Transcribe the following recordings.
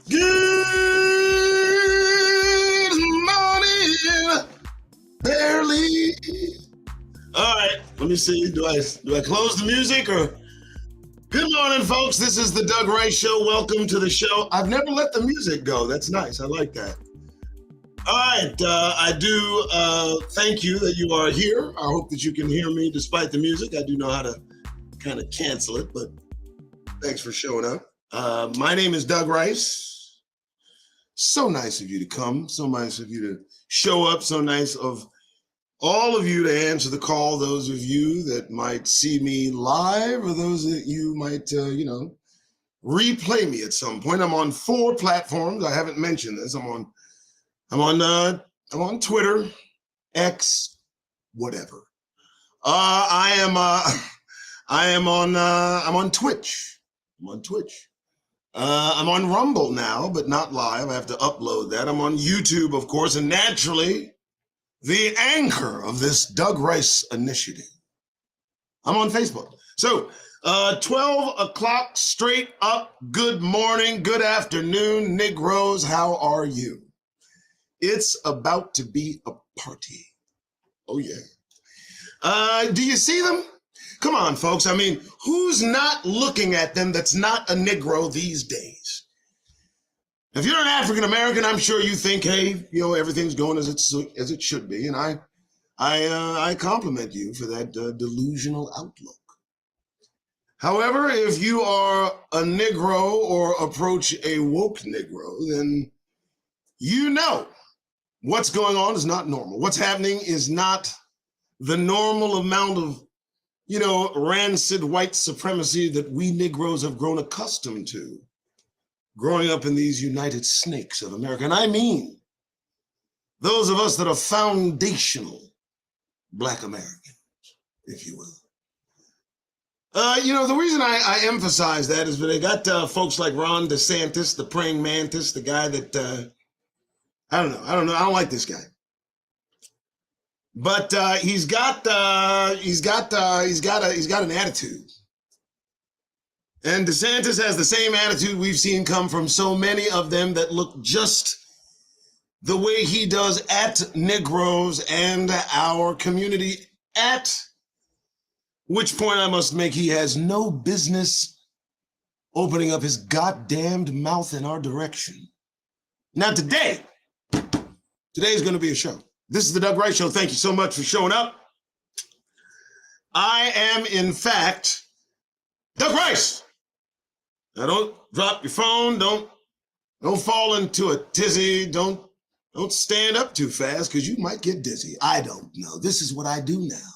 Good morning, barely. All right, let me see. Do I close the music or? Good morning, folks. This is the Doug Rice Show. Welcome to the show. I've never let the music go. That's nice. I like that. All right, I do thank you that you are here. I hope that you can hear me despite the music. I do know how to kind of cancel it, but thanks for showing up. My name is Doug Rice. So nice of you to come. So nice of you to show up. So nice of all of you to answer the call. Those of you that might see me live, or those that you might, replay me at some point. I'm on 4 platforms. I haven't mentioned this. I'm on Twitter, X, whatever. I'm on Twitch. I'm on Twitch. I'm on Rumble now, but not live. I have to upload that. I'm on YouTube, of course, and naturally, the anchor of this Doug Rice initiative. I'm on Facebook. So, 12 o'clock straight up. Good morning, good afternoon, Negroes. How are you? It's about to be a party. Oh, yeah. Do you see them? Come on, folks. I mean, who's not looking at them that's not a Negro these days? If you're an African American, I'm sure you think, hey, everything's going as it should be, and I compliment you for that delusional outlook. However, if you are a Negro or approach a woke Negro, then you know what's going on is not normal. What's happening is not the normal amount of rancid white supremacy that we Negroes have grown accustomed to growing up in these United Snakes of America. And I mean those of us that are foundational Black Americans, if you will. The reason I emphasize that is that they got folks like Ron DeSantis, the praying mantis, the guy that, I don't know. I don't like this guy. But he's got an attitude, and DeSantis has the same attitude we've seen come from so many of them that look just the way he does at Negroes and our community. At which point I must make he has no business opening up his goddamned mouth in our direction. Now today's going to be a show. This is the Doug Rice Show. Thank you so much for showing up. I am, in fact, Doug Rice. Now, don't drop your phone. Don't fall into a tizzy. Don't stand up too fast because you might get dizzy. I don't know. This is what I do now.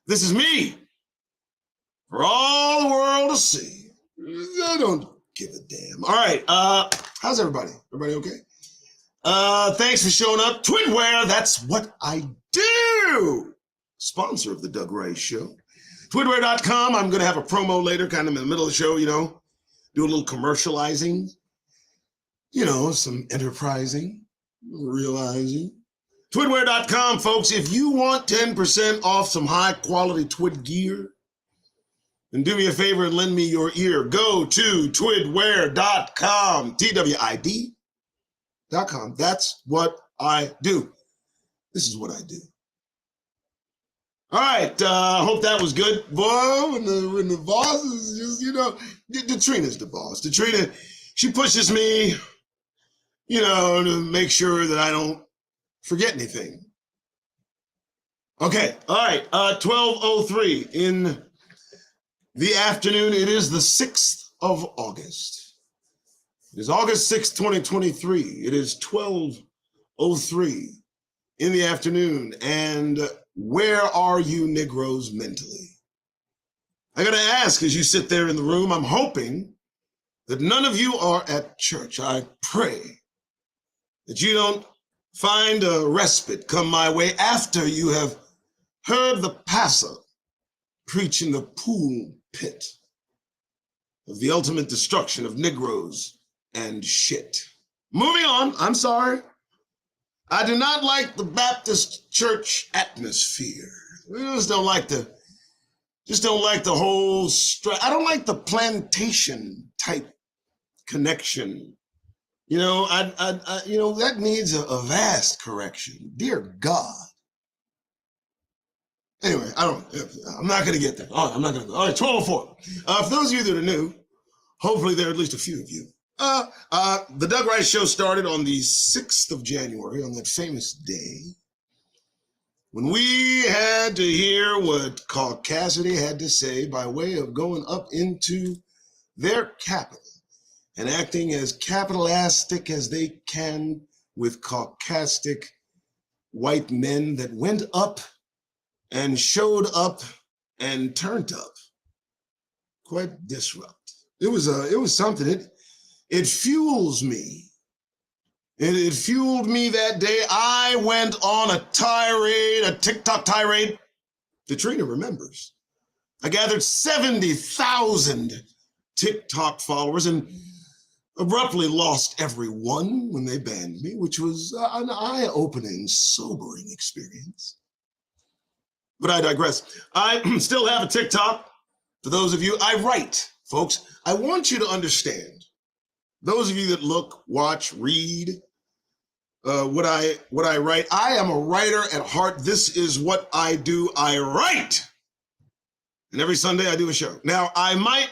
This is me for all the world to see. I don't give a damn. All right. How's everybody? Everybody okay? Thanks for showing up. Twitware, that's what I do. Sponsor of the Doug Rice Show. Twitware.com. I'm going to have a promo later, kind of in the middle of the show, do a little commercializing, some enterprising, realizing. Twitware.com, folks. If you want 10% off some high quality Twid gear, then do me a favor and lend me your ear. Go to twidware.com, TWID. That's what I do. This is what I do. All right. Hope that was good. Boy, when the boss is just, Detrina's the boss. Detrina, she pushes me, to make sure that I don't forget anything. Okay. All right. 12:03 in the afternoon. It is the 6th of August. It is August 6th, 2023. It is 12:03 in the afternoon. And where are you Negroes mentally? I got to ask, as you sit there in the room, I'm hoping that none of you are at church. I pray that you don't find a respite come my way after you have heard the pastor preach in the pulpit of the ultimate destruction of Negroes and shit. Moving on. I'm sorry. I do not like the Baptist church atmosphere. I just don't like the whole I don't like the plantation type connection That needs a vast correction. Dear God. Anyway, I'm not going to get there. All right, I'm not going to go. All right, 1204. For those of you that are new, hopefully there are at least a few of you. The Doug Rice Show started on the 6th of January, on that famous day, when we had to hear what Caucasity had to say by way of going up into their capital and acting as capitalistic as they can with Caucastic white men that went up and showed up and turned up. Quite disrupt. It was something. It fuels me. It fueled me that day. I went on a tirade, a TikTok tirade. Katrina remembers. I gathered 70,000 TikTok followers and abruptly lost every one when they banned me, which was an eye-opening, sobering experience. But I digress. I still have a TikTok. For those of you, I write, folks. I want you to understand. Those of you that look, watch, read what I write, I am a writer at heart. This is what I do. I write. And every Sunday I do a show. Now, I might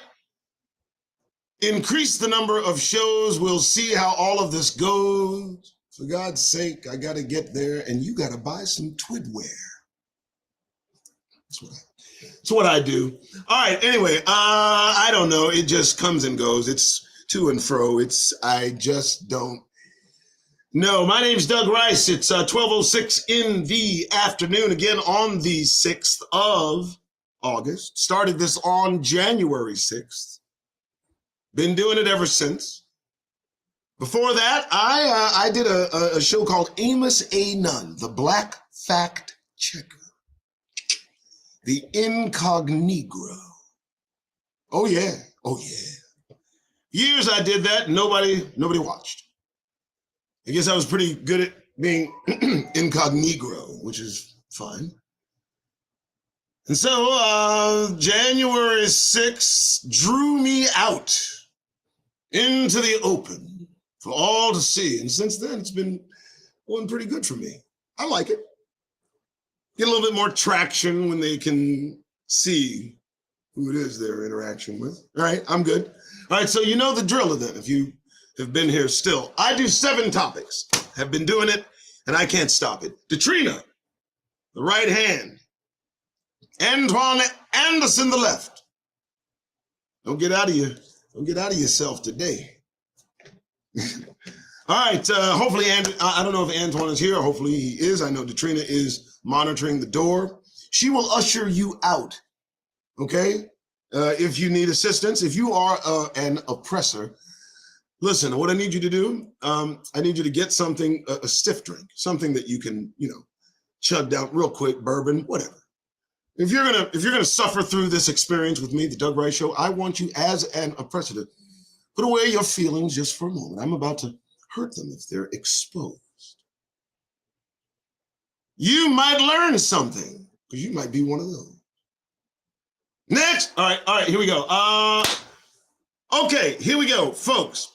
increase the number of shows. We'll see how all of this goes. For God's sake, I got to get there, and you got to buy some Twidwear. That's what I do. All right, anyway, I don't know. It just comes and goes. It's to and fro. I just don't know. My name's Doug Rice. It's 12:06 in the afternoon, again on the 6th of August. Started this on January 6th. Been doing it ever since. Before that, I did a show called Amos A. Nunn, the Black Fact Checker. The Incognegro. Oh, yeah. Oh, yeah. Years I did that, nobody watched. I guess I was pretty good at being incognegro, which is fine. And so January 6th drew me out into the open for all to see. And since then, it's been going pretty good for me. I like it. Get a little bit more traction when they can see who it is they're interaction with. All right, I'm good. All right, so you know the drill of that if you have been here still. I do 7 topics. Have been doing it, and I can't stop it. Katrina, the right hand. Antoine Anderson, the left. Don't get out of yourself today. All right, hopefully, I don't know if Antoine is here. Hopefully he is. I know Katrina is monitoring the door. She will usher you out, okay? If you need assistance, if you are an oppressor, listen, what I need you to do, I need you to get something, a stiff drink, something that you can, chug down real quick, bourbon, whatever. If you're gonna suffer through this experience with me, the Doug Rice Show, I want you as an oppressor to put away your feelings just for a moment. I'm about to hurt them if they're exposed. You might learn something because you might be one of those. Next, all right, here we go. Okay, here we go, folks.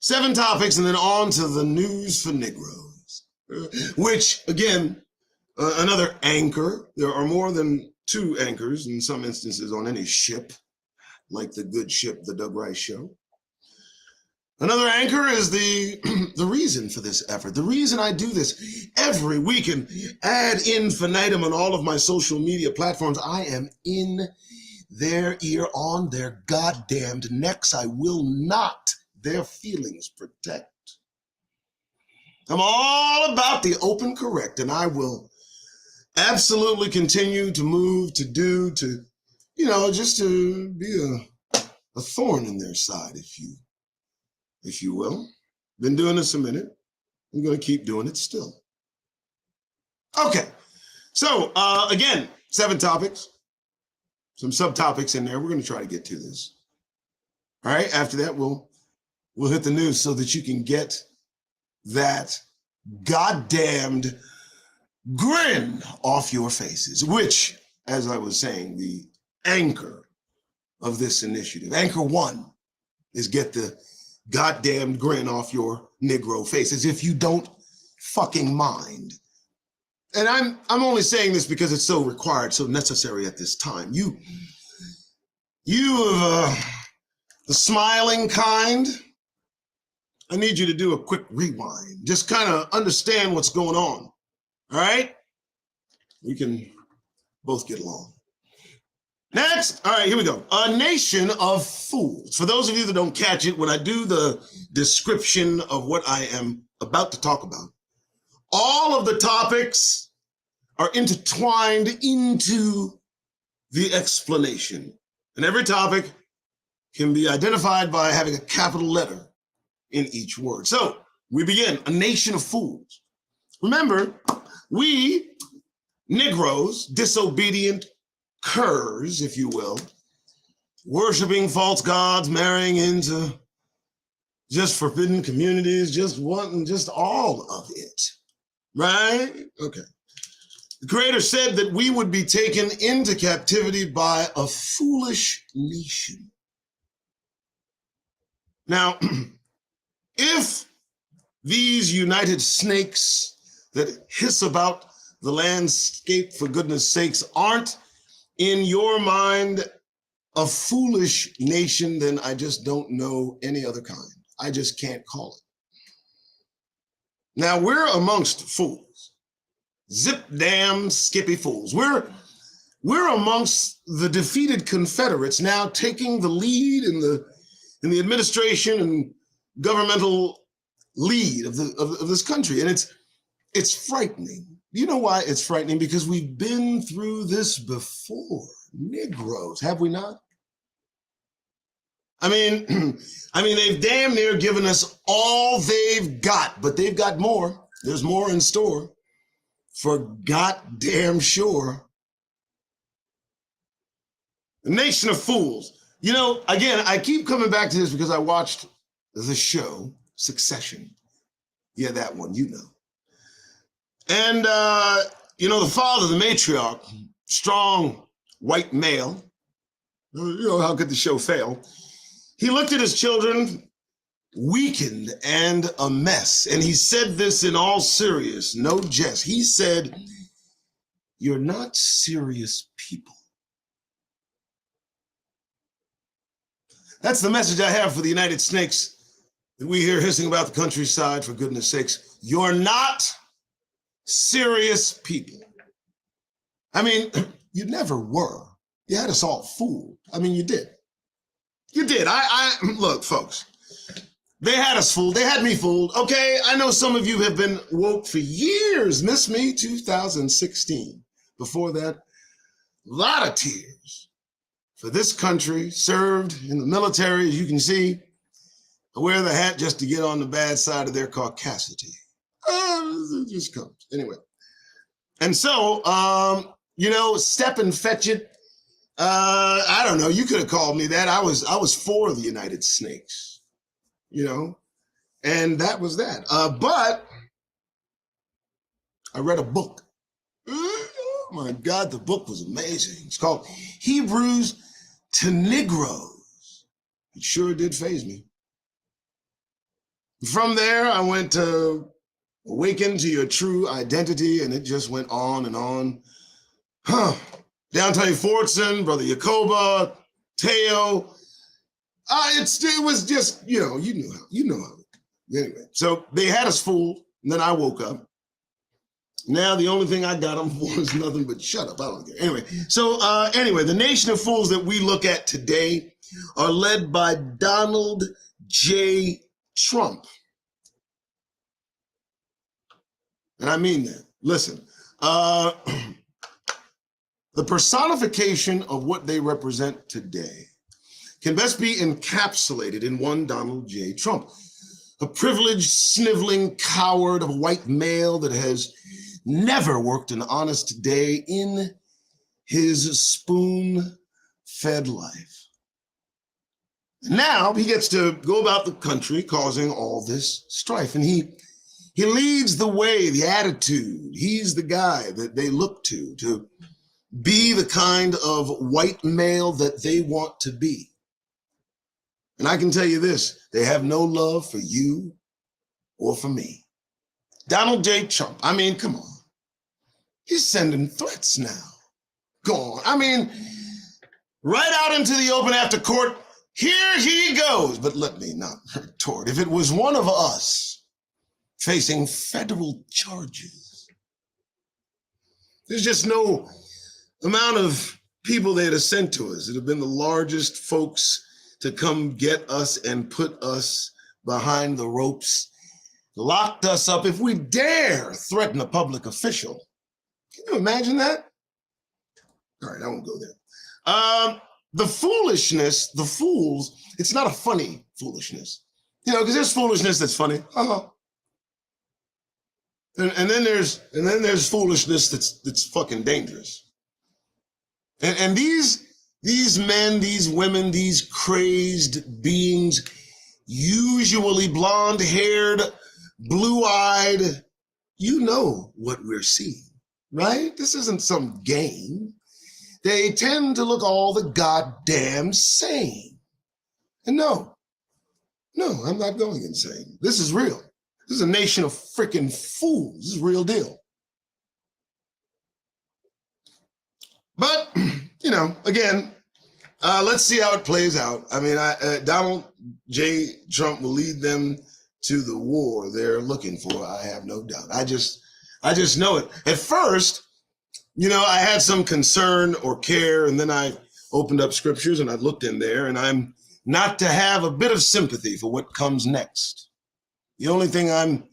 7 topics and then on to the news for Negroes, which again, another anchor. There are more than 2 anchors in some instances on any ship, like the good ship, the Doug Rice Show. Another anchor is the reason for this effort. The reason I do this every week and ad infinitum on all of my social media platforms. I am in their ear, on their goddamned necks. I will not their feelings protect. I'm all about the open correct, and I will absolutely continue to move, to do, to, just to be a thorn in their side, if you will. Been doing this a minute. I'm going to keep doing it still. Okay. So, again, 7 topics, some subtopics in there. We're going to try to get to this. All right. After that, we'll hit the news so that you can get that goddamned grin off your faces, which, as I was saying, the anchor of this initiative, anchor 1 is get the goddamn grin off your Negro face, as if you don't fucking mind. And I'm only saying this because it's so required, so necessary at this time. You the smiling kind, I need you to do a quick rewind. Just kind of understand what's going on, all right? We can both get along. Next, all right, here we go. A nation of fools. For those of you that don't catch it, when I do the description of what I am about to talk about, all of the topics are intertwined into the explanation. And every topic can be identified by having a capital letter in each word. So we begin, a nation of fools. Remember, we Negroes, disobedient curs, if you will, worshiping false gods, marrying into just forbidden communities, just wanting just all of it, right? Okay. The Creator said that we would be taken into captivity by a foolish nation. Now, if these united snakes that hiss about the landscape, for goodness sakes, aren't in your mind a foolish nation, then I just don't know any other kind. I just can't call it. Now, we're amongst fools. Zip damn skippy fools. We're amongst the defeated Confederates now taking the lead in the administration and governmental lead of this country. And it's frightening. You know why it's frightening? Because we've been through this before. Negroes, have we not? I mean, they've damn near given us all they've got, but they've got more. There's more in store, for goddamn sure. A nation of fools. You know, again, I keep coming back to this because I watched the show, Succession. Yeah, that one, you know. And, the father, the matriarch, strong white male, how could the show fail? He looked at his children, weakened and a mess. And he said this in all serious, no jest. He said, "You're not serious people." That's the message I have for the United Snakes that we hear hissing about the countryside, for goodness sakes. You're not serious people. I mean, you never were. You had us all fooled. I mean, you did. You did. I look, folks, they had us fooled. They had me fooled. Okay, I know some of you have been woke for years. Miss me, 2016. Before that, a lot of tears for this country, served in the military, as you can see. I wear the hat just to get on the bad side of their caucasity. It just comes. Anyway. And so, step and fetch it. I don't know. You could have called me that. I was for the United Snakes, and that was that. But I read a book. Oh my God, the book was amazing. It's called Hebrews to Negroes. It sure did faze me. From there, I went to Awaken to Your True Identity, and it just went on and on. Downtown Fortson, Brother Yacoba, Teo. It was just, you know how. Anyway, so they had us fooled, and then I woke up. Now the only thing I got them for is nothing but shut up. I don't care. Anyway, so the nation of fools that we look at today are led by Donald J. Trump. And I mean that. Listen, the personification of what they represent today can best be encapsulated in one Donald J. Trump, a privileged, sniveling coward of a white male that has never worked an honest day in his spoon-fed life. Now he gets to go about the country causing all this strife, and he leads the way, the attitude. He's the guy that they look to be the kind of white male that they want to be. And I can tell you this, they have no love for you or for me. Donald J. Trump, I mean, come on. He's sending threats now. Go on. I mean, right out into the open after court, here he goes. But let me not retort. If it was one of us facing federal charges, there's just no amount of people they'd have sent to us. It'd have been the largest folks to come get us and put us behind the ropes, locked us up if we dare threaten a public official. Can you imagine that? All right, I won't go there. The foolishness, the fools, it's not a funny foolishness. You know, because there's foolishness that's funny. And then there's foolishness that's fucking dangerous. And these men, these women, these crazed beings, usually blonde-haired, blue-eyed, you know what we're seeing, right? This isn't some game. They tend to look all the goddamn same. And no, I'm not going insane. This is real. This is a nation of freaking fools. This is real deal. But, you know, again, let's see how it plays out. I mean, Donald J. Trump will lead them to the war they're looking for. I have no doubt. I just know it. At first, you know, I had some concern or care, and then I opened up scriptures and I looked in there, and I'm not to have a bit of sympathy for what comes next. The only thing I'm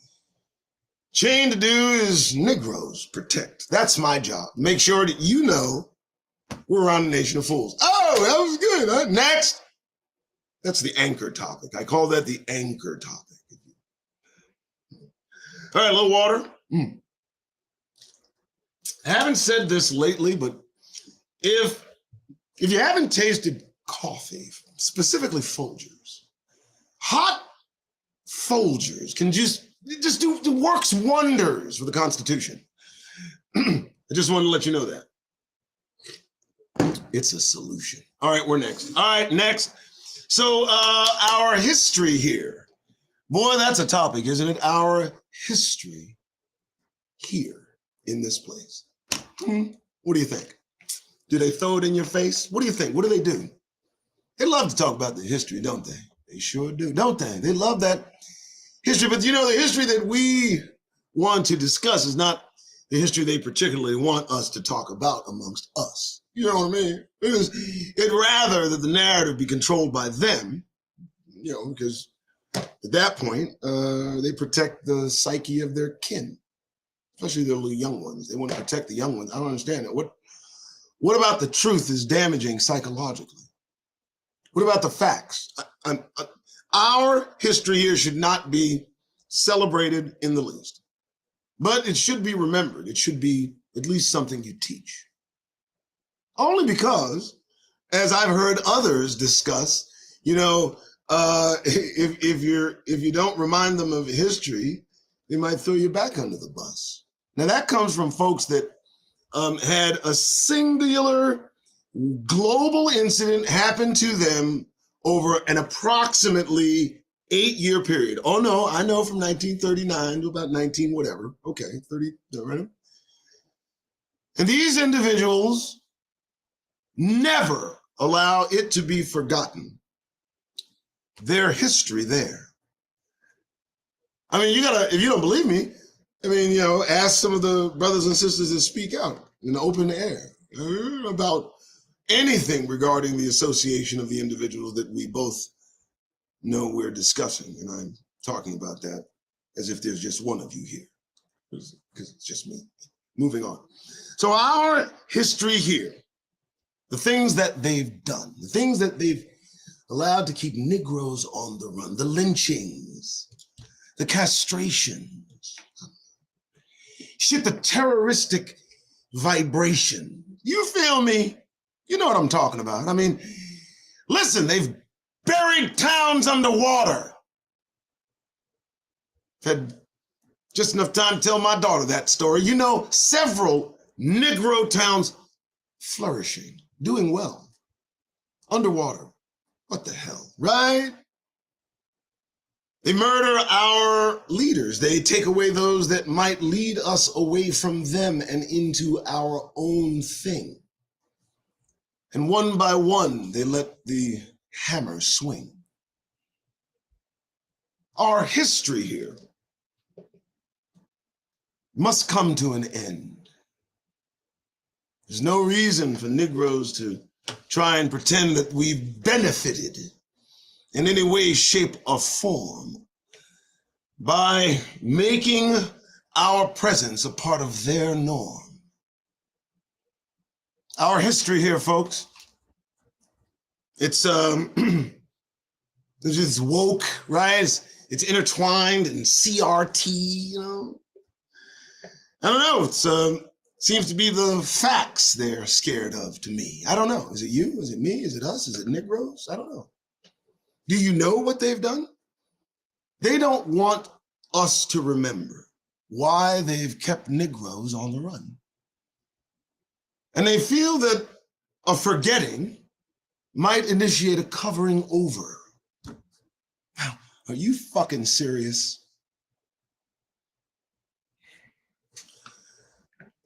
chained to do is Negroes protect. That's my job. Make sure that you know we're around a nation of fools. Oh, that was good. Huh? Next. That's the anchor topic. I call that the anchor topic. All right, a little water. I haven't said this lately, but if you haven't tasted coffee, specifically Folgers, hot Folgers can just do works wonders for the Constitution. I just wanted to let you know that. It's a solution. All right, we're next. All right, next. So our history here. Boy, that's a topic, isn't it? Our history here in this place. What do you think? Do they throw it in your face? What do you think? What do they do? They love to talk about the history, don't they? They sure do, don't they? They love that history. But you know, the history that we want to discuss is not the history they particularly want us to talk about amongst us. You know what I mean? It'd rather that the narrative be controlled by them, you know, because at that point, they protect the psyche of their kin, especially their little young ones. They want to protect the young ones. I don't understand it. What about the truth is damaging psychologically? What about the facts? Our history here should not be celebrated in the least, but it should be remembered. It should be at least something you teach. Only because, as I've heard others discuss, you know, if you don't remind them of history, they might throw you back under the bus. Now that comes from folks that had a singular global incident happen to them over an approximately 8-year period. Oh no, I know, from 1939 to about 19 whatever. Okay, 30, right? And these individuals never allow it to be forgotten, their history there. I mean, if you don't believe me, I mean, you know, ask some of the brothers and sisters that speak out in the open air about anything regarding the association of the individuals that we both know we're discussing. And I'm talking about that as if there's just one of you here, because it's just me. Moving on. So our history here, the things that they've done, the things that they've allowed to keep Negroes on the run, the lynchings, the castrations, shit, the terroristic vibration. You feel me? You know what I'm talking about. I mean, listen, they've buried towns underwater. Had just enough time to tell my daughter that story. You know, several Negro towns flourishing, doing well, underwater. What the hell, right? They murder our leaders. They take away those that might lead us away from them and into our own thing. And one by one, they let the hammer swing. Our history here must come to an end. There's no reason for Negroes to try and pretend that we've benefited in any way, shape, or form by making our presence a part of their norm. Our history here, folks, it's just woke, right? It's intertwined in CRT, you know. I don't know. It's seems to be the facts they're scared of to me. I don't know. Is it you? Is it me? Is it us? Is it Negroes? I don't know. Do you know what they've done? They don't want us to remember why they've kept Negroes on the run. And they feel that a forgetting might initiate a covering over. Now, are you fucking serious?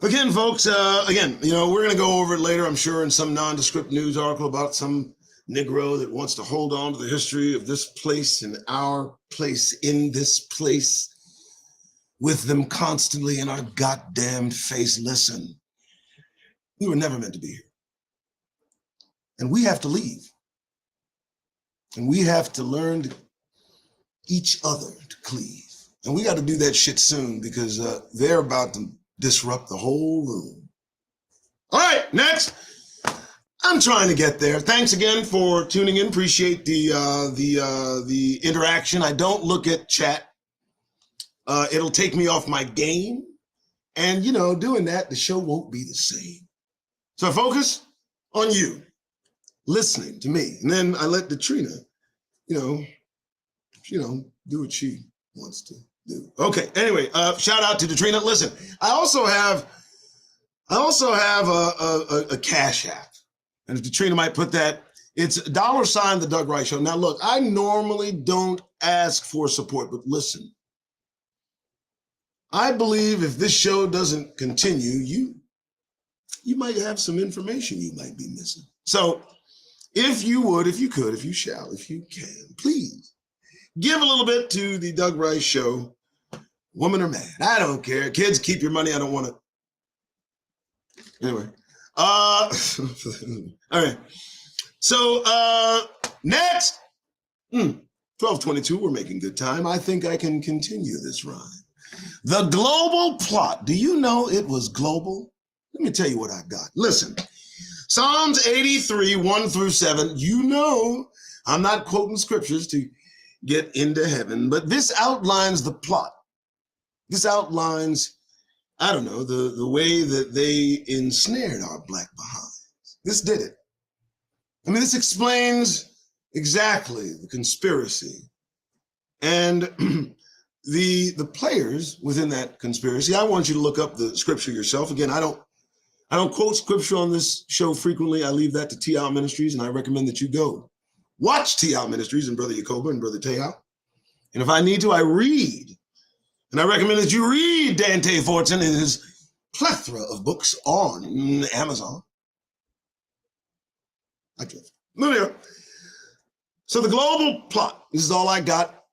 Again, folks, you know, we're going to go over it later, I'm sure, in some nondescript news article about some Negro that wants to hold on to the history of this place and our place in this place with them constantly in our goddamn face. Listen, we were never meant to be here. And we have to leave. And we have to learn to each other to cleave. And we got to do that shit soon because they're about to disrupt the whole room. All right, next. I'm trying to get there. Thanks again for tuning in. Appreciate the interaction. I don't look at chat. It'll take me off my game. And, you know, doing that, the show won't be the same. So I focus on you, listening to me. And then I let Detrina, do what she wants to do. Okay, anyway, shout out to Detrina. Listen, I also have a Cash App. And if Detrina might put that, it's $, The Doug Wright Show. Now, look, I normally don't ask for support, but listen. I believe if this show doesn't continue, you might have some information you might be missing. So if you would, if you could, if you shall, if you can, please give a little bit to the Doug Wright Show, woman or man. I don't care. Kids, keep your money. I don't want to. Anyway. All right. So next, 12:22, we're making good time. I think I can continue this rhyme. The global plot. Do you know it was global? Let me tell you what I got. Listen, Psalms 83, 1-7. You know, I'm not quoting scriptures to get into heaven, but this outlines the plot. This outlines, I don't know, the way that they ensnared our black behinds. This did it. I mean, this explains exactly the conspiracy and the players within that conspiracy. I want you to look up the scripture yourself. Again, I don't quote scripture on this show frequently. I leave that to T.L. Ministries, and I recommend that you go watch T.L. Ministries and Brother Yacoba and Brother Teha. And if I need to, I read. And I recommend that you read Dante Fortson and his plethora of books on Amazon. I drift. Moving on. So the global plot, this is all I got.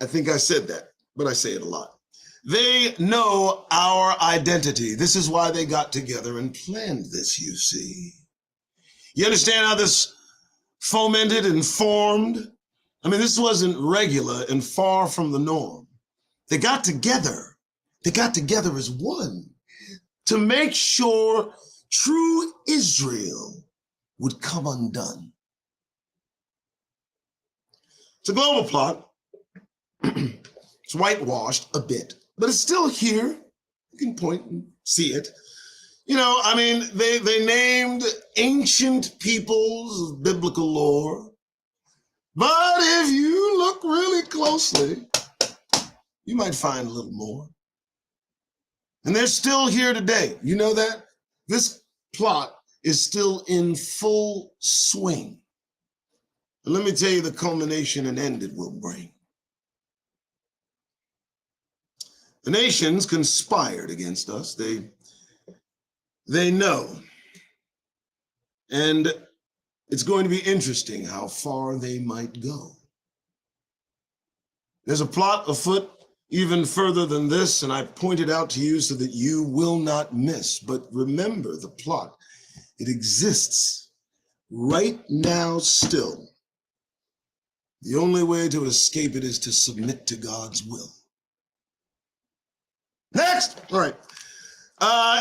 I think I said that, but I say it a lot. They know our identity. This is why they got together and planned this, you see. You understand how this fomented and formed? I mean, this wasn't regular and far from the norm. They got together. They got together as one to make sure true Israel would come undone. It's a global plot. It's whitewashed a bit, but it's still here. You can point and see it. You know, I mean, they named ancient peoples of biblical lore. But if you look really closely, you might find a little more. And they're still here today. You know that? This plot is still in full swing. And let me tell you the culmination and end it will bring. The nations conspired against us. They know. And it's going to be interesting how far they might go. There's a plot afoot even further than this, and I point it out to you so that you will not miss. But remember the plot. It exists right now still. The only way to escape it is to submit to God's will. Next! All right.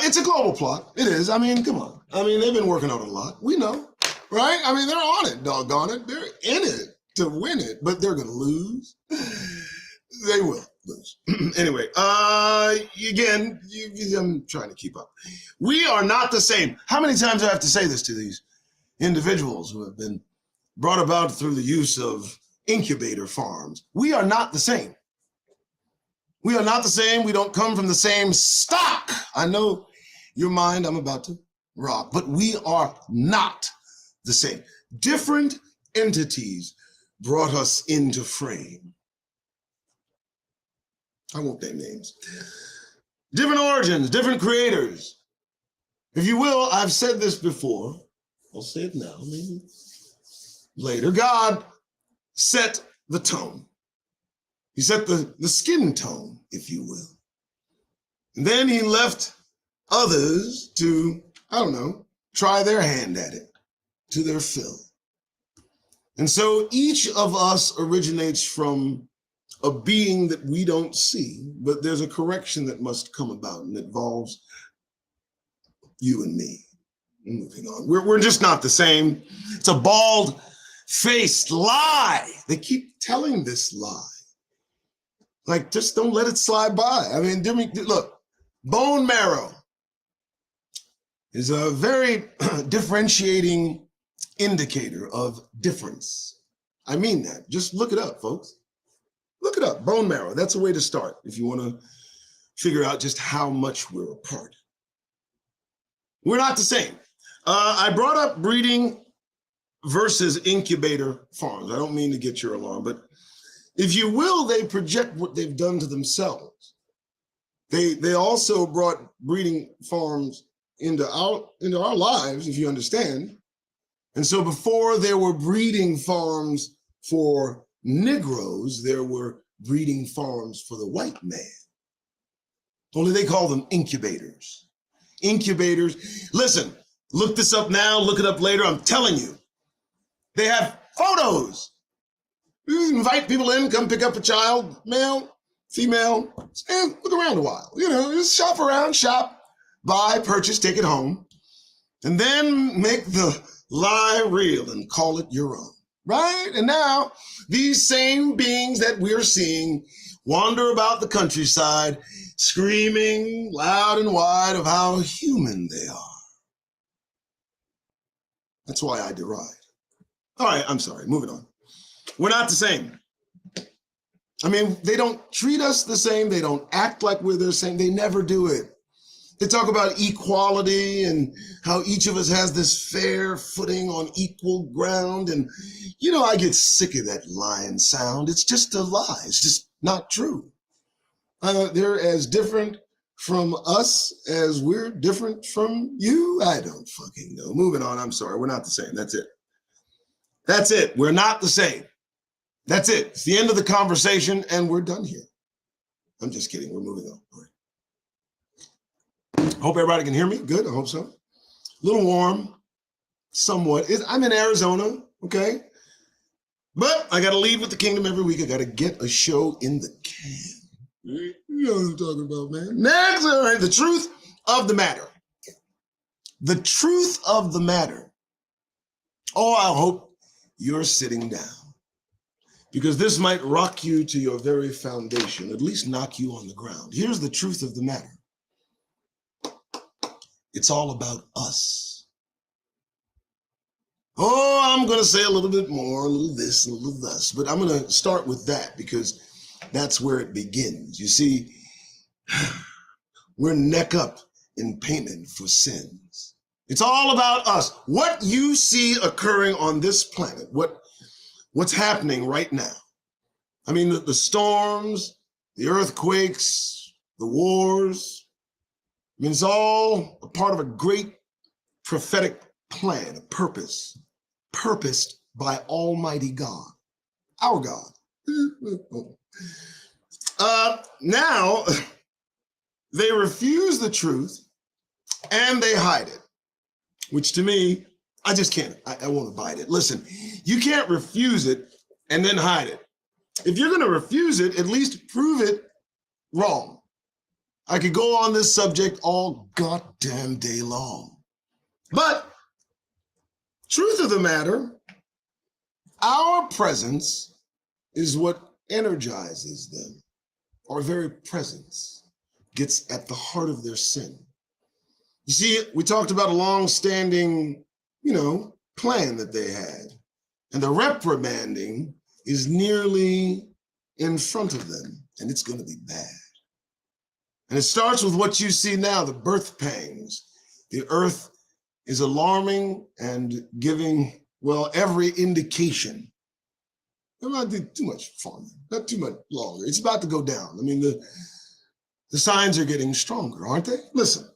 It's a global plot. It is. I mean, come on. I mean, they've been working on it a lot. We know, right? I mean, they're on it, doggone it. They're in it to win it, but they're going to lose. They will lose. Anyway, again, I'm trying to keep up. We are not the same. How many times do I have to say this to these individuals who have been brought about through the use of incubator farms? We are not the same. We are not the same. We don't come from the same stock. I know your mind, I'm about to rock, but we are not the same. Different entities brought us into frame. I won't name names. Different origins, different creators. If you will, I've said this before. I'll say it now, maybe later. God set the tone. He set the skin tone, if you will. And then he left others to, I don't know, try their hand at it to their fill. And so each of us originates from a being that we don't see, but there's a correction that must come about, and it involves you and me. Moving on. We're just not the same. It's a bald-faced lie. They keep telling this lie. Like, just don't let it slide by. I mean, look, bone marrow is a very differentiating indicator of difference. I mean that. Just look it up, folks. Look it up. Bone marrow. That's a way to start if you want to figure out just how much we're apart. We're not the same. I brought up breeding versus incubator farms. I don't mean to get your alarm, but if you will, they project what they've done to themselves. They also brought breeding farms into our lives, if you understand. And so before there were breeding farms for Negroes, there were breeding farms for the white man. Only they call them incubators. Incubators. Listen, look this up now, look it up later. I'm telling you, they have photos. You invite people in, come pick up a child, male, female, and look around a while. You know, just shop around, shop, buy, purchase, take it home, and then make the lie real and call it your own, right? And now these same beings that we're seeing wander about the countryside, screaming loud and wide of how human they are. That's why I deride. All right, I'm sorry, moving on. We're not the same. I mean, they don't treat us the same. They don't act like we're the same. They never do it. They talk about equality and how each of us has this fair footing on equal ground. And, you know, I get sick of that lying sound. It's just a lie. It's just not true. They're as different from us as we're different from you. I don't fucking know. Moving on. I'm sorry. We're not the same. That's it. That's it. We're not the same. That's it. It's the end of the conversation, and we're done here. I'm just kidding. We're moving on. All right. Hope everybody can hear me. Good. I hope so. A little warm, somewhat. I'm in Arizona, okay? But I got to lead with the kingdom every week. I got to get a show in the can. You know what I'm talking about, man. Next, all right, the truth of the matter. The truth of the matter. Oh, I hope you're sitting down, because this might rock you to your very foundation, at least knock you on the ground. Here's the truth of the matter. It's all about us. Oh, I'm going to say a little bit more, a little this, a little thus, but I'm going to start with that because that's where it begins. You see, we're neck up in payment for sins. It's all about us. What you see occurring on this planet, what what's happening right now. I mean, the storms, the earthquakes, the wars. I mean, it's all a part of a great prophetic plan, a purpose, purposed by Almighty God, our God. Now, they refuse the truth and they hide it, which to me, I just can't. I won't abide it. Listen, you can't refuse it and then hide it. If you're going to refuse it, at least prove it wrong. I could go on this subject all goddamn day long. But truth of the matter, our presence is what energizes them. Our very presence gets at the heart of their sin. You see, we talked about a long-standing, plan that they had. And the reprimanding is nearly in front of them, and it's going to be bad. And it starts with what you see now, the birth pangs. The earth is alarming and giving, every indication. I'm not doing too much farming, not too much longer. It's about to go down. I mean, the signs are getting stronger, aren't they? Listen,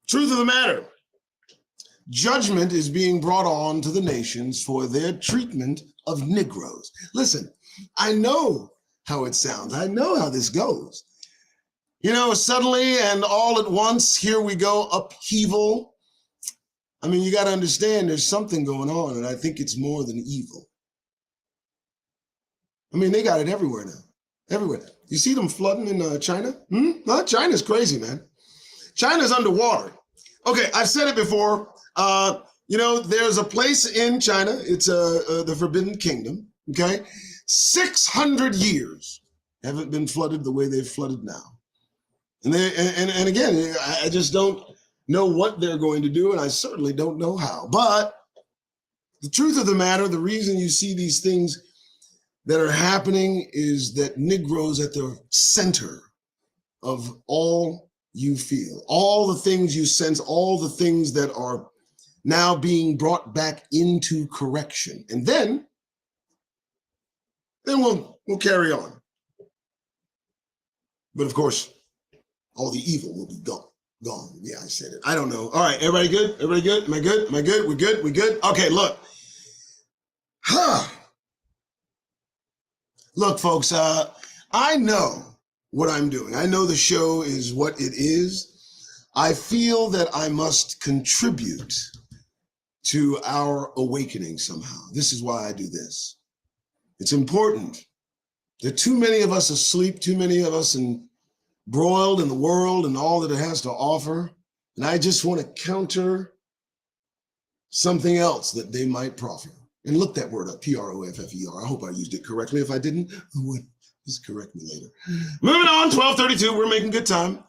truth of the matter, judgment is being brought on to the nations for their treatment of Negroes. Listen, I know how it sounds. I know how this goes. Suddenly and all at once, here we go, upheaval. I mean, you got to understand there's something going on, and I think it's more than evil. I mean, they got it everywhere now, everywhere. You see them flooding in China? No, China's crazy, man. China's underwater. Okay, I've said it before. There's a place in China. It's the Forbidden Kingdom, okay? 600 years haven't been flooded the way they've flooded now. And again, I just don't know what they're going to do, and I certainly don't know how. But the truth of the matter, the reason you see these things that are happening is that Negroes at the center of all you feel, all the things you sense, all the things that are now being brought back into correction. And then we'll carry on. But of course, all the evil will be gone. Yeah, I said it. I don't know. All right, everybody good? Everybody good? Am I good? Am I good? We're good? We good? Okay, look. Look, folks, I know what I'm doing. I know the show is what it is. I feel that I must contribute to our awakening somehow. This is why I do this. It's important. There are too many of us asleep, too many of us embroiled in the world and all that it has to offer. And I just want to counter something else that they might proffer. And look that word up, P-R-O-F-F-E-R. I hope I used it correctly. If I didn't, just correct me later. Moving on, 12:32. We're making good time.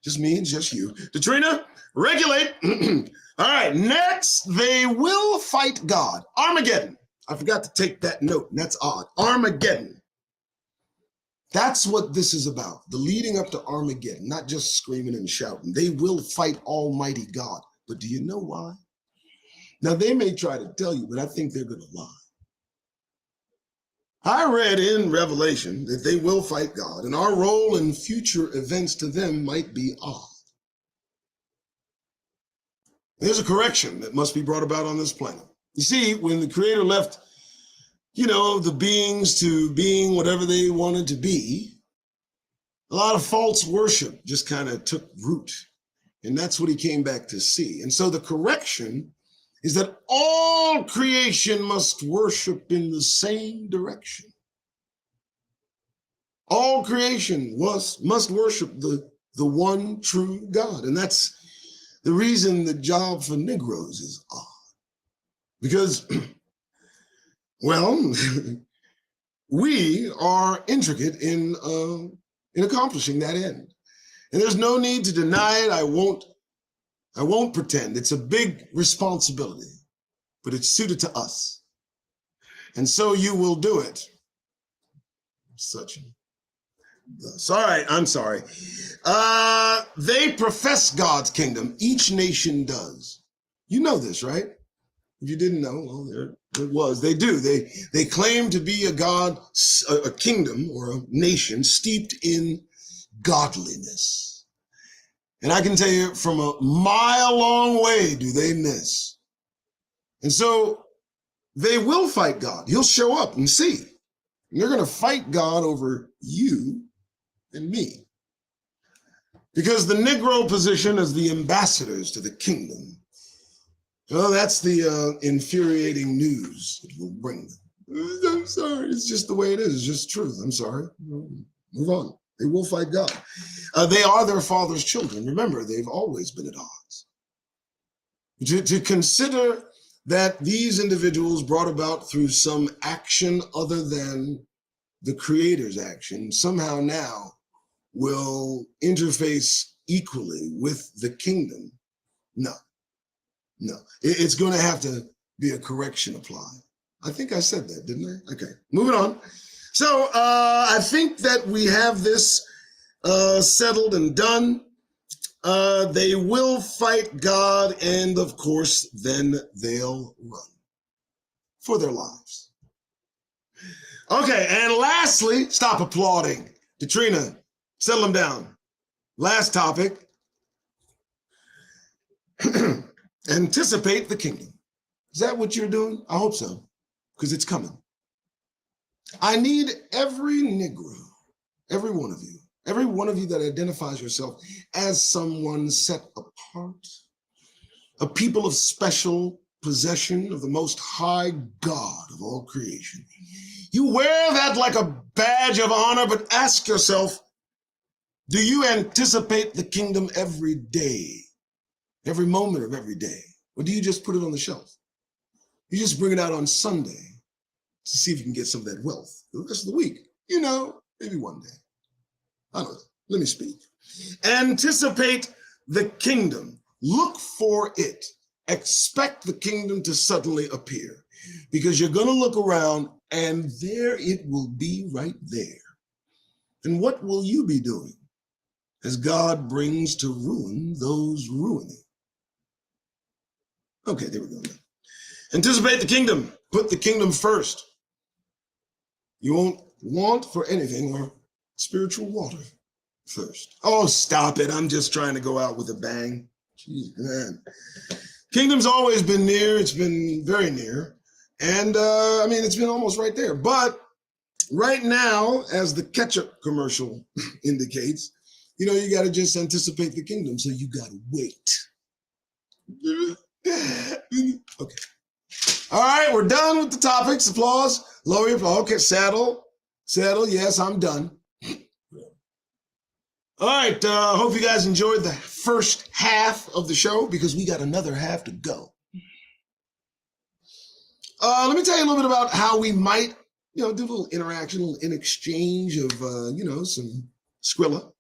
Just me and just you. Katrina, regulate. All right, next, they will fight God. Armageddon. I forgot to take that note, and that's odd. Armageddon. That's what this is about, the leading up to Armageddon, not just screaming and shouting. They will fight Almighty God. But do you know why? Now, they may try to tell you, but I think they're going to lie. I read in Revelation that they will fight God, and our role in future events to them might be odd. There's a correction that must be brought about on this planet. You see, when the Creator left, the beings to being whatever they wanted to be, a lot of false worship just kind of took root. And that's what he came back to see. And so the correction is that all creation must worship in the same direction. All creation must worship the one true God. And that's the reason the job for Negroes is odd. Because, we are intricate in accomplishing that end. And there's no need to deny it. I won't pretend. It's a big responsibility, but it's suited to us. And so you will do it. I'm sorry. They profess God's kingdom. Each nation does. You know this, right? If you didn't know, well, there it was. They do. They claim to be a god, a kingdom or a nation steeped in godliness. And I can tell you from a mile long way do they miss. And so they will fight God. He'll show up and see. And they're going to fight God over you and me. Because the Negro position as the ambassadors to the kingdom, well, that's the infuriating news it will bring them. I'm sorry, it's just the way it is. It's just truth. I'm sorry. Move on. They will fight God. They are their father's children. Remember, they've always been at odds. To consider that these individuals brought about through some action other than the Creator's action somehow now will interface equally with the kingdom. No. It's going to have to be a correction applied. I think I said that, didn't I? Okay, moving on. So I think that we have this settled and done. They will fight God, and of course, then they'll run for their lives. Okay, and lastly, stop applauding. Katrina, settle them down. Last topic. Anticipate the kingdom. Is that what you're doing? I hope so, because it's coming. I need every Negro, every one of you that identifies yourself as someone set apart, a people of special possession of the most high God of all creation. You wear that like a badge of honor, but ask yourself, do you anticipate the kingdom every day? Every moment of every day? Or do you just put it on the shelf? You just bring it out on Sunday to see if you can get some of that wealth the rest of the week. Maybe one day. I don't know. Let me speak. Anticipate the kingdom. Look for it. Expect the kingdom to suddenly appear, because you're going to look around and there it will be right there. And what will you be doing as God brings to ruin those ruining? Okay, there we go. Anticipate the kingdom. Put the kingdom first. You won't want for anything or spiritual water first. Oh, stop it. I'm just trying to go out with a bang. Jeez, man. Kingdom's always been near. It's been very near. And it's been almost right there. But right now, as the ketchup commercial indicates, you got to just anticipate the kingdom. So you got to wait. Okay. All right, we're done with the topics. Applause. Lower your applause. Okay, settle. Yes, I'm done. All right, hope you guys enjoyed the first half of the show, because we got another half to go. Let me tell you a little bit about how we might, do a little interaction, a little exchange of, some Skrilla.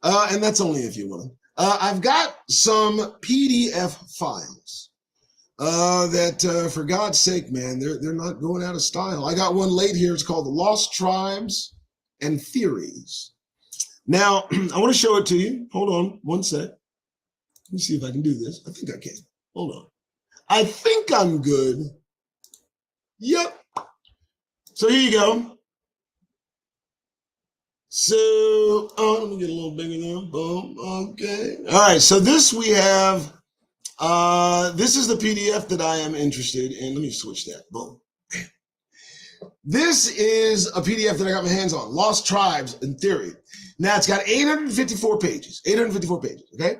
And that's only if you will. I've got some PDF files that, for God's sake, man, they're not going out of style. I got one late here. It's called The Lost Tribes and Theories. Now, I want to show it to you. Hold on one sec. Let me see if I can do this. I think I can. Hold on. I think I'm good. Yep. So here you go. So, let me get a little bigger there. Boom. Okay. All right. So this we have, this is the PDF that I am interested in. Let me switch that. Boom. This is a PDF that I got my hands on. Lost Tribes and Theory. Now it's got 854 pages. 854 pages. Okay.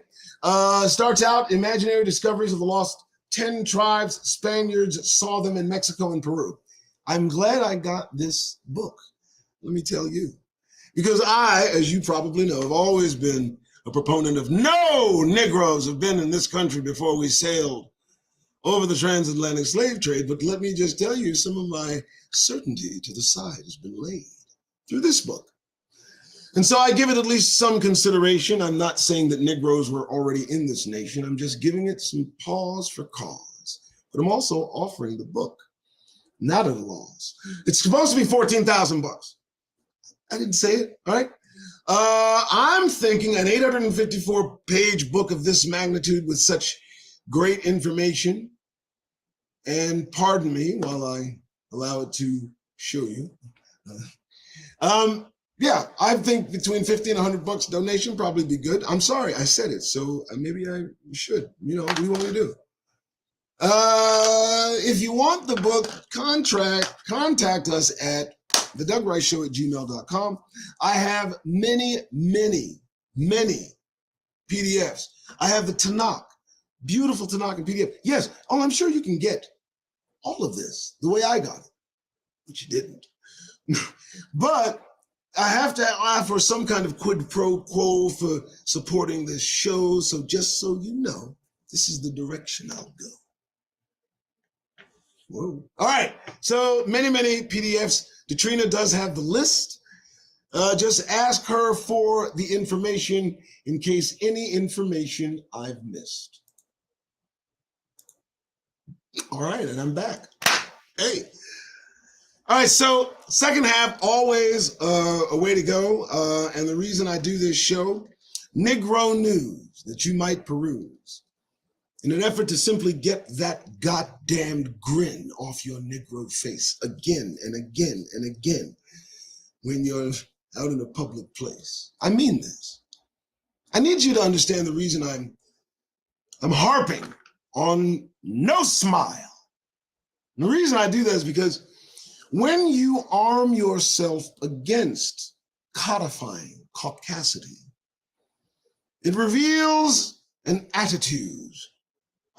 Starts out imaginary discoveries of the lost 10 tribes. Spaniards saw them in Mexico and Peru. I'm glad I got this book. Let me tell you. Because I, as you probably know, have always been a proponent of no Negroes have been in this country before we sailed over the transatlantic slave trade. But let me just tell you, some of my certainty to the side has been laid through this book. And so I give it at least some consideration. I'm not saying that Negroes were already in this nation. I'm just giving it some pause for cause. But I'm also offering the book, not at a loss. It's supposed to be $14,000. I didn't say it, all right? I'm thinking an 854-page book of this magnitude with such great information And pardon me while I allow it to show you. Yeah, I think between 50 and $100 donation probably be good. I'm sorry, I said it, so maybe I should. You know, what do you want me to do? If you want the book, contact us at thedougrightshow@gmail.com. I have many PDFs. I have the Tanakh, beautiful Tanakh in PDF. Yes, I'm sure you can get all of this the way I got it, but you didn't. But I have to offer some kind of quid pro quo for supporting this show. So just so you know, this is the direction I'll go. Whoa. All right. So many PDFs. Katrina does have the list. Just ask her for the information in case any information I've missed. All right. And I'm back. Hey. All right, so second half, always a way to go. And the reason I do this show, Negro news that you might peruse in an effort to simply get that goddamned grin off your Negro face again and again and again when you're out in a public place. I mean this. I need you to understand the reason I'm harping on no smile. And the reason I do that is because when you arm yourself against codifying caucasity, it reveals an attitude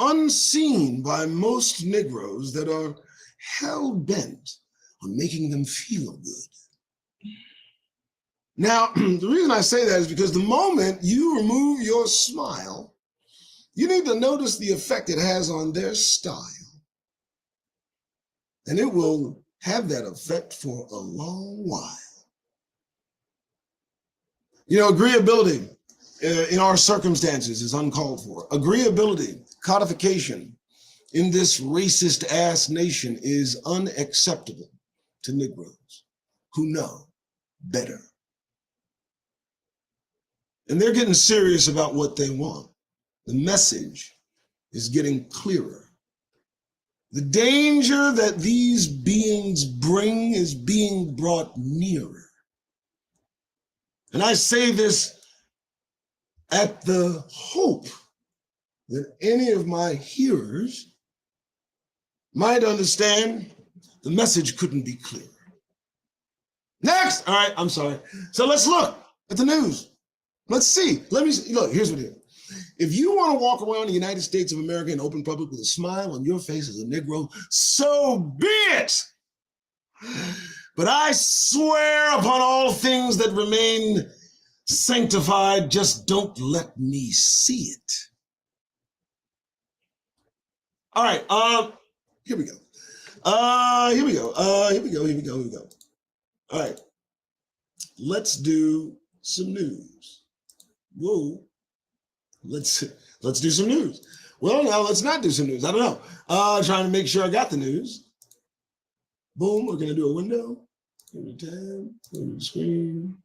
unseen by most Negroes that are hell-bent on making them feel good. Now, the reason I say that is because the moment you remove your smile, you need to notice the effect it has on their style. And it will have that effect for a long while. You know, agreeability in our circumstances is uncalled for. Agreeability, codification in this racist ass nation is unacceptable to Negroes who know better. And they're getting serious about what they want. The message is getting clearer. The danger that these beings bring is being brought nearer. And I say this at the hope that any of my hearers might understand the message couldn't be clearer. Next! All right, I'm sorry. So let's look at the news. Let's see. Let me see. Look, here's what it is. If you want to walk around the United States of America in open public with a smile on your face as a Negro, so be it. But I swear upon all things that remain sanctified, just don't let me see it. All right, here we go. Here we go. All right, let's do some news. Whoa. Let's do some news. Well, now let's not do some news. I don't know. Trying to make sure I got the news. Boom, we're gonna do a window. Every time, go to the screen.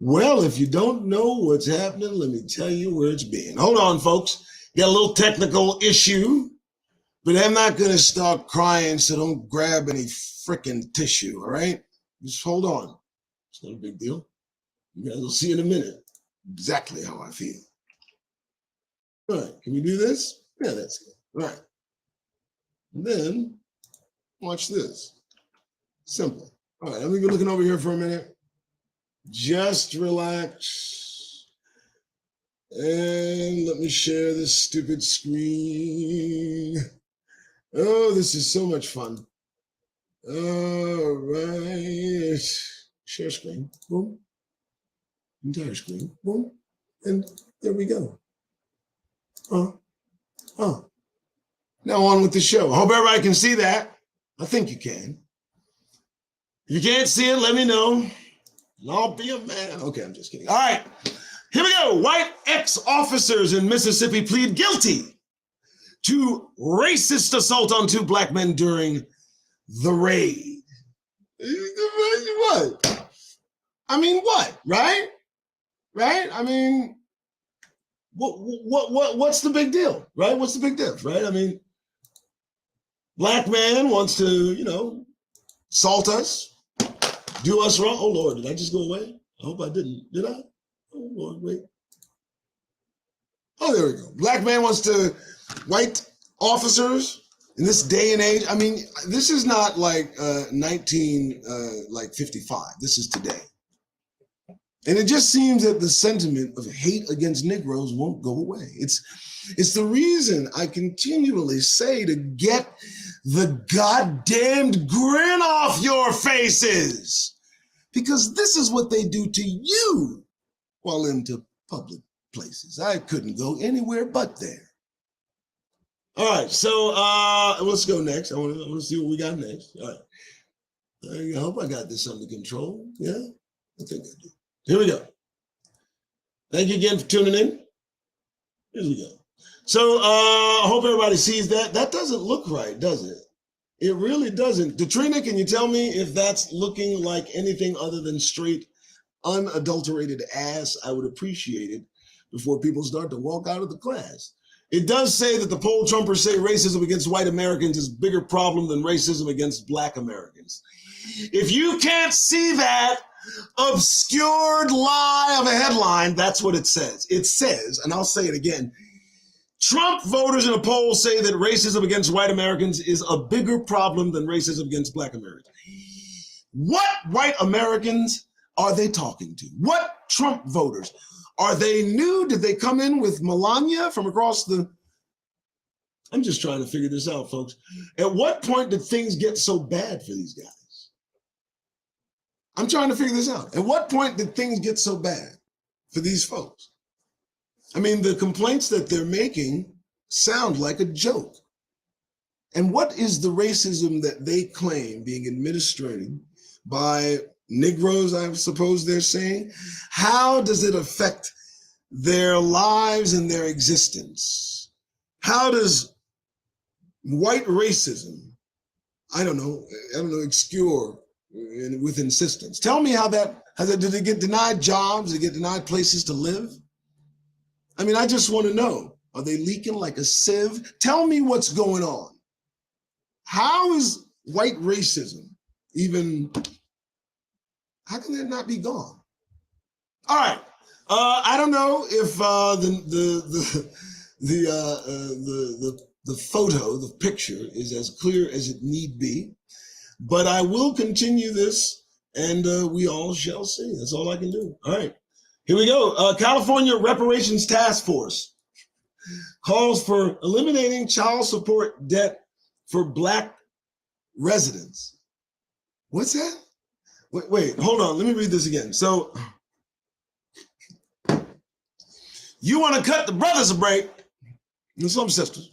Well, if you don't know what's happening, let me tell you where it's been. Hold on, folks. Got a little technical issue, but I'm not gonna start crying, so don't grab any freaking tissue, all right? Just hold on. It's not a big deal. You guys will see in a minute exactly how I feel. All right, can we do this? Yeah, that's good. All right. And then, watch this. Simple. All right, let me be looking over here for a minute. Just relax. And let me share this stupid screen. Oh, this is so much fun. All right. Share screen. Boom. Entire screen. Boom. And there we go. Now on with the show. I hope everybody can see that. I think you can. If you can't see it, let me know. And I'll be a man. Okay, I'm just kidding. All right, here we go. White ex-officers in Mississippi plead guilty to racist assault on 2 black men during the raid. What? I mean, what? Right? I mean, what's the big deal, right? What's the big deal, right? I mean, Black man wants to, salt us, do us wrong. Oh, Lord, did I just go away? I hope I didn't. Did I? Oh, Lord, wait. Oh, there we go. Black man wants to, white officers in this day and age. I mean, this is not like 55. This is today. And it just seems that the sentiment of hate against Negroes won't go away. It's the reason I continually say to get the goddamned grin off your faces, because this is what they do to you while into public places. I couldn't go anywhere but there. All right, so let's go next. I want to see what we got next. All right. I hope I got this under control. Yeah, I think I do. Here we go. Thank you again for tuning in. Here we go. So I hope everybody sees that. That doesn't look right, does it? It really doesn't. Katrina, can you tell me if that's looking like anything other than straight, unadulterated ass? I would appreciate it before people start to walk out of the class. It does say that the poll Trumpers say racism against white Americans is a bigger problem than racism against black Americans. If you can't see that obscured lie of a headline, that's what it says. It says, and I'll say it again, Trump voters in a poll say that racism against white Americans is a bigger problem than racism against black Americans. What white Americans are they talking to? What Trump voters? Are they new? Did they come in with Melania from across the... I'm just trying to figure this out, folks. At what point did things get so bad for these guys? I'm trying to figure this out. At what point did things get so bad for these folks? I mean, the complaints that they're making sound like a joke. And what is the racism that they claim being administered by Negroes, I suppose they're saying? How does it affect their lives and their existence? How does white racism, I don't know, obscure with insistence? Tell me how that, did they get denied jobs? Did they get denied places to live? I mean, I just want to know, are they leaking like a sieve? Tell me what's going on. How is white racism even, how can that not be gone? All right. I don't know if the photo, the picture is as clear as it need be, but I will continue this and we all shall see. That's all I can do. All right. Here we go. California Reparations Task Force calls for eliminating child support debt for black residents. What's that? Wait, hold on. Let me read this again. So you want to cut the brothers a break, and some sisters,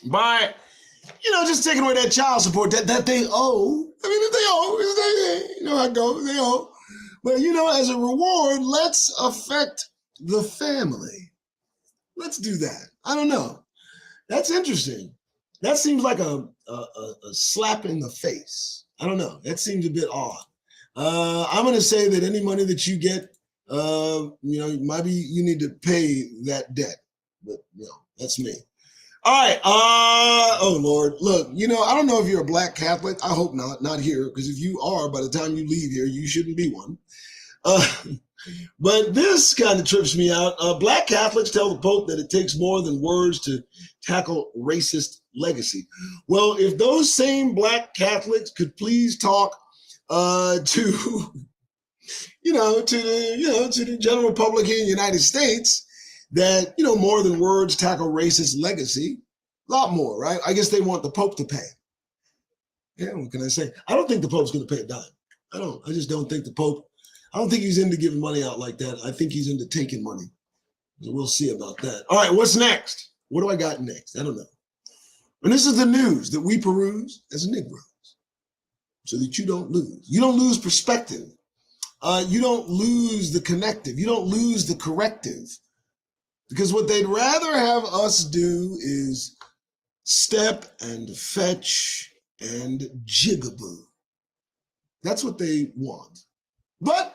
by, just taking away that child support that they owe. I mean, if they owe, you know how it goes, they owe. But, as a reward, let's affect the family. Let's do that. I don't know. That's interesting. That seems like a slap in the face. I don't know. That seems a bit odd. I'm going to say that any money that you get, maybe you need to pay that debt. But, that's me. All right. Oh, Lord. Look, I don't know if you're a black Catholic. I hope not here, because if you are, by the time you leave here, you shouldn't be one. But this kind of trips me out. Black Catholics tell the Pope that it takes more than words to tackle racist legacy. Well, if those same black Catholics could please talk to the general public here in the United States, that, more than words tackle racist legacy, a lot more, right? I guess they want the Pope to pay. Yeah, what can I say? I don't think the Pope's going to pay a dime. I just don't think the Pope, I don't think he's into giving money out like that. I think he's into taking money. So we'll see about that. All right, what's next? What do I got next? I don't know. And this is the news that we peruse as Negroes, so that you don't lose. You don't lose perspective. You don't lose the connective. You don't lose the corrective. Because what they'd rather have us do is step and fetch and jigaboo. That's what they want. But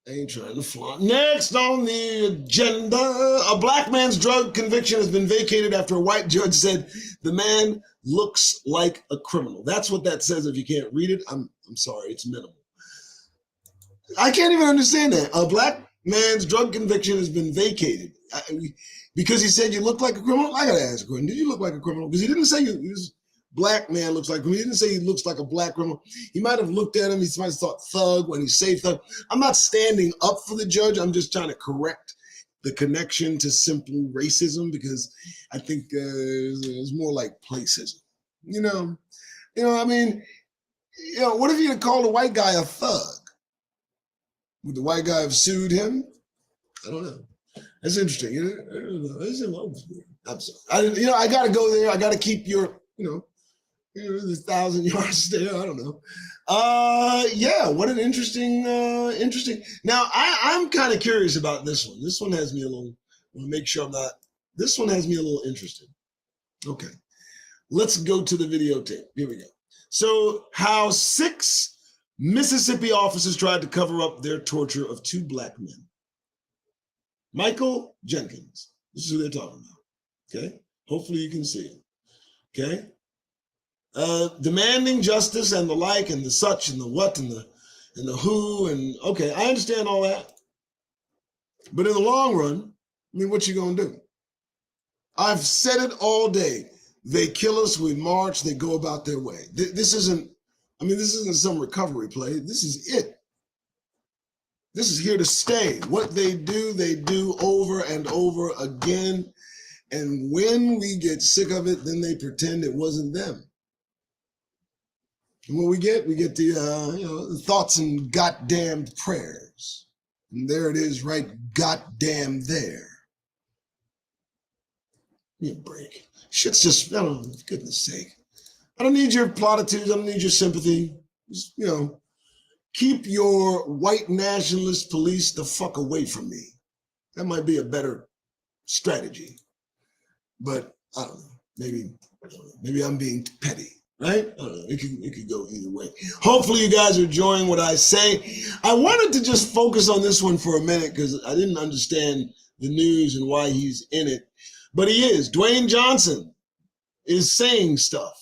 Ain't trying to flaunt. Next on the agenda, a black man's drug conviction has been vacated after a white judge said the man looks like a criminal. That's what that says. If you can't read it, I'm sorry, it's minimal. I can't even understand that. A black man's drug conviction has been vacated because he said you look like a criminal. I gotta ask him, did you look like a criminal? Because he didn't say this black man looks like a criminal. He didn't say he looks like a black criminal. He might have looked at him. He might have thought thug when he said thug. I'm not standing up for the judge. I'm just trying to correct the connection to simple racism because I think it's more like placism. I mean, what if you had called a white guy a thug? Would the white guy have sued him? I don't know. That's interesting. I'm sorry. I got to go there. I got to keep your, the 1,000 yards there. I don't know. Yeah. What an interesting. Now I'm kind of curious about this one. This one has me a little. I want to make sure I'm not. This one has me a little interested. Okay. Let's go to the videotape. Here we go. So how 6 Mississippi officers tried to cover up their torture of 2 black men. Michael Jenkins. This is who they're talking about. Okay. Hopefully you can see it. Okay. Demanding justice and the like and the such and the what and the who and okay, I understand all that. But in the long run, I mean, what you gonna do? I've said it all day. They kill us, we march, they go about their way. This isn't some recovery play. This is it. This is here to stay. What they do over and over again. And when we get sick of it, then they pretend it wasn't them. And what we get the thoughts and goddamn prayers. And there it is, right goddamn there. Give me a break. Shit's just, I don't know, for goodness sake. I don't need your platitudes. I don't need your sympathy. Just, keep your white nationalist police the fuck away from me. That might be a better strategy. But I don't know. Maybe I'm being petty, right? I don't know. It could go either way. Hopefully you guys are enjoying what I say. I wanted to just focus on this one for a minute because I didn't understand the news and why he's in it. But he is. Dwayne Johnson is saying stuff.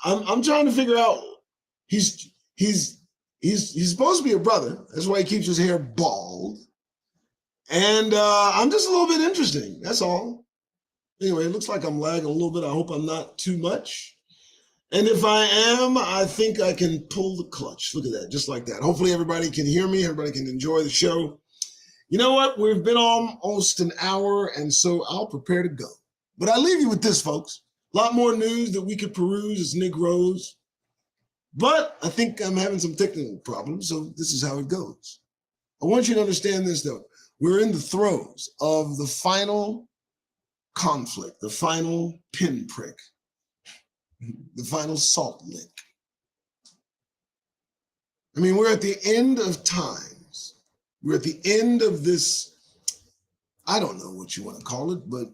I'm trying to figure out. He's supposed to be a brother. That's why he keeps his hair bald. And I'm just a little bit interesting. That's all. Anyway, it looks like I'm lagging a little bit. I hope I'm not too much. And if I am, I think I can pull the clutch. Look at that, just like that. Hopefully everybody can hear me. Everybody can enjoy the show. You know what? We've been almost an hour, and so I'll prepare to go. But I leave you with this, folks. A lot more news that we could peruse as Negroes. But I think I'm having some technical problems, so this is how it goes. I want you to understand this, though. We're in the throes of the final conflict, the final pinprick, the final salt lick. I mean, we're at the end of times. We're at the end of this, I don't know what you want to call it, but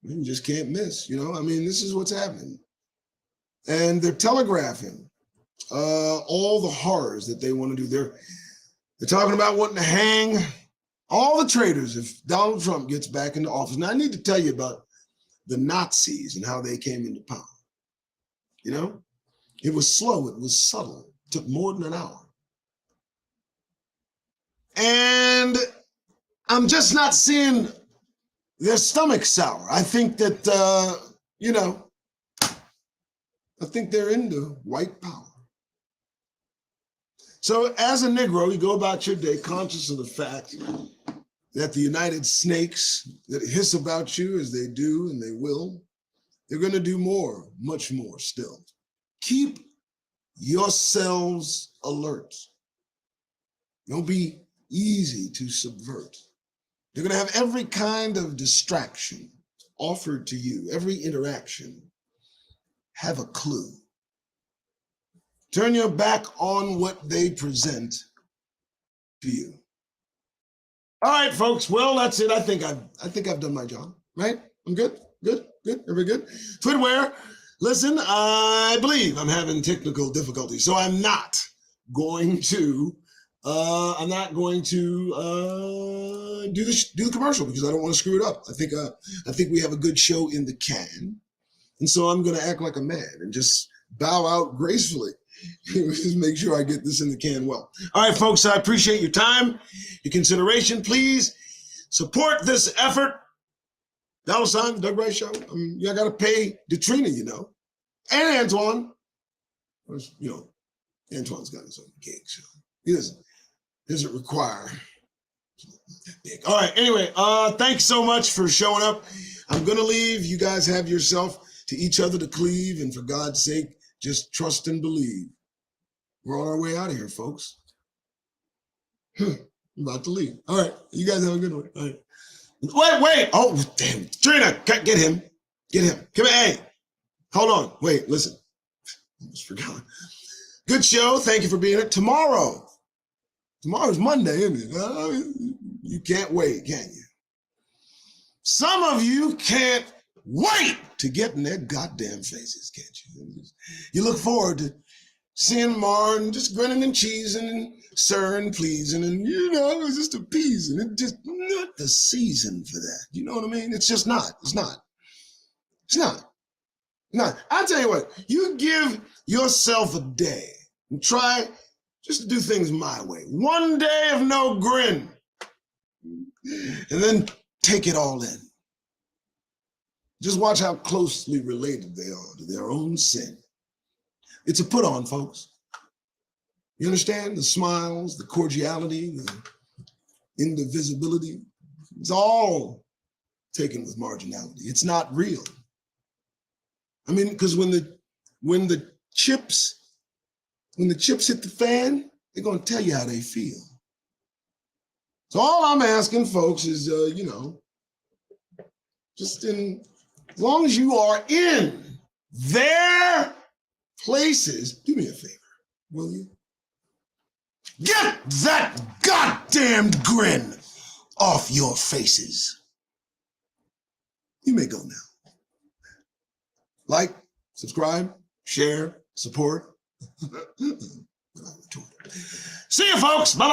you just can't miss, I mean, this is what's happening. And they're telegraphing all the horrors that they want to do. They're talking about wanting to hang all the traitors if Donald Trump gets back into office. Now, I need to tell you about the Nazis and how they came into power. It was slow. It was subtle. It took more than an hour. And I'm just not seeing their stomach sour. I think that, I think they're into white power. So as a Negro, you go about your day conscious of the fact that the United Snakes that hiss about you as they do and they will, they're going to do more, much more still. Keep yourselves alert. Don't be easy to subvert. They're going to have every kind of distraction offered to you, every interaction. Have a clue. Turn your back on what they present to you. All right, folks. Well, that's it. I think I've done my job, right? I'm good. Everybody good? Twitware. Listen, I believe I'm having technical difficulties, so I'm not going to I'm not going to do the commercial because I don't want to screw it up. I think we have a good show in the can, and so I'm going to act like a man and just bow out gracefully. Just make sure I get this in the can well. All right, folks, I appreciate your time, your consideration. Please support this effort. $, Doug Rice Show. I mean, you got to pay Detrina, and Antoine. Antoine's got his own gig, so he doesn't require that big. All right, anyway, thanks so much for showing up. I'm going to leave. You guys have yourself to each other to cleave, and for God's sake, just trust and believe. We're on our way out of here, folks. I'm about to leave. All right, you guys have a good one. All right. Wait. Oh, damn. Trina, get him. Get him. Come here. Hey, hold on. Wait, listen. Almost forgot. Good show. Thank you for being here. Tomorrow's Monday, isn't it? You can't wait, can you? Some of you can't wait to get in their goddamn faces, can't you? You look forward to seeing Martin just grinning and cheesing and sirring, pleasing, and it's just appeasing. It's just not the season for that. You know what I mean? It's just not. It's not. I'll tell you what, you give yourself a day and try just to do things my way. One day of no grin. And then take it all in. Just watch how closely related they are to their own sin. It's a put on, folks. You understand? The smiles, the cordiality, the indivisibility. It's all taken with marginality. It's not real. I mean, because when the chips hit the fan, they're going to tell you how they feel. So all I'm asking, folks, is, just as long as you are in their places, do me a favor, will you? Get that goddamn grin off your faces. You may go now. Like, subscribe, share, support. See you, folks. Bye-bye.